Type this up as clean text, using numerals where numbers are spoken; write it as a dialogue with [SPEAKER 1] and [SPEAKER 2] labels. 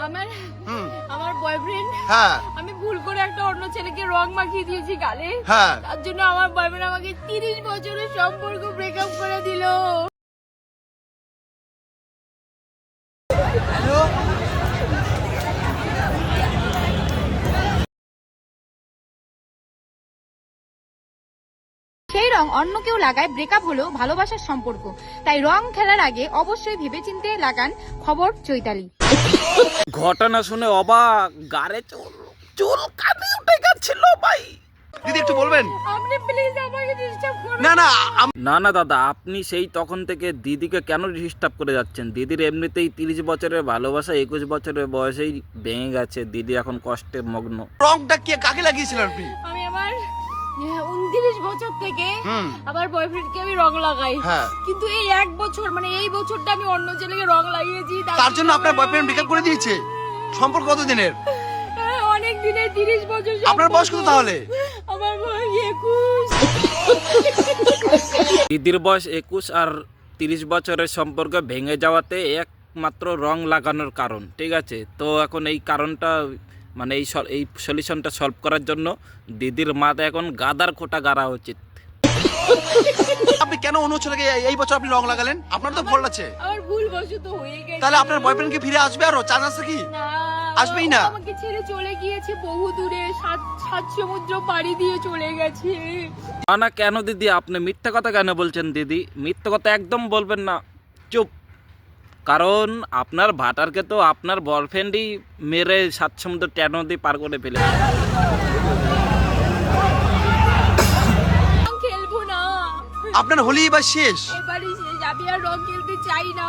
[SPEAKER 1] আমার আমার বয়ফ্রেন্ড
[SPEAKER 2] হ্যাঁ
[SPEAKER 1] আমি ভুল করে একটা অন্য ছেলেকে রং মাখিয়ে দিয়েছি গালে,
[SPEAKER 2] হ্যাঁ
[SPEAKER 1] তার জন্য আমার বয়ফ্রেন্ড আমাকে 30 বছরের সম্পর্ক ব্রেকআপ করে দিল।
[SPEAKER 3] সেই রং অন্য কেউ লাগায় ব্রেকআপ হলো ভালোবাসার সম্পর্ক, তাই রং খেলার আগে অবশ্যই ভেবেচিন্তে লাগান। খবর চৈতালি।
[SPEAKER 4] ঘটনা শুনে অবাক, গাড়ে চুল কাঁদে উঠে গেছিল ভাই।
[SPEAKER 2] দিদি একটু বলবেন?
[SPEAKER 1] আপনি প্লিজ আমাকে ডিস্টার্ব করুন
[SPEAKER 2] না না
[SPEAKER 4] না দাদা, আপনি সেই তখন থেকে দিদিকে কেন ডিস্টার্ব করে যাচ্ছেন? দিদির এমনিতেই 30 বছরের ভালোবাসা 21 বছরের বয়সেই ভেঙে গেছে। দিদি এখন কষ্টে মগ্ন।
[SPEAKER 2] রংটা কি কাকে লাগিয়েছিলেন আপনি?
[SPEAKER 1] আমি আমার 29 বছর থেকে আমার বয়ফ্রেন্ডকে আমি রং লাগাই,
[SPEAKER 2] হ্যাঁ
[SPEAKER 1] কিন্তু এই এক বছর মানে এই বছরটা আমি অন্য ছেলেকে রং লাগিয়েছি।
[SPEAKER 2] তার জন্য আপনার বয়ফ্রেন্ড ব্রেকআপ করে দিয়েছে? সম্পর্ক কত দিনের?
[SPEAKER 1] অনেক দিনে 30 বছর।
[SPEAKER 2] আপনার বয়স কত তাহলে?
[SPEAKER 1] আমার বয়স 21।
[SPEAKER 4] দিদির বয়স 21 আর 30 বছরের সম্পর্ক ভেঙে যাওয়াতে একমাত্র রং লাগানোর কারণ, ঠিক আছে? তো এখন এই কারণটা মানে এই সলিউশনটা সলভ করার জন্য দিদির মাথায় এখন গাদার খোটা গাড়া উচিত।
[SPEAKER 2] আপনি কেন অন্য ছেলেকে এই বছর আপনি রং লাগালেন? আপনার তো ভুল আছে।
[SPEAKER 1] আমার ভুল বশত হয়ে গেছে।
[SPEAKER 2] তাহলে আপনার বয়ফ্রেন্ড কি ফিরে আসবে? আরো চান্স আছে কি?
[SPEAKER 1] না,
[SPEAKER 2] আসবেই না।
[SPEAKER 1] ও আমাকে ছেড়ে চলে গিয়েছে বহু দূরে, সাত সমুদ্র পাড়ি দিয়ে চলে গেছে।
[SPEAKER 4] না কেন দিদি, আপনি মিথ্যা কথা কেন বলছেন? দিদি মিথ্যা কথা একদম বলবেন না, চুপ। কারণ আপনার ভাটারকে তো আপনার বয়ফ্রেন্ডই মেরে 7 সমুদ্র 13 নদী পার করে ফেলে।
[SPEAKER 1] খেলবো না,
[SPEAKER 2] আপনার হোলি এবার শেষ।
[SPEAKER 1] এবারই শেষ। আমি আর রং খেলতে চাই না।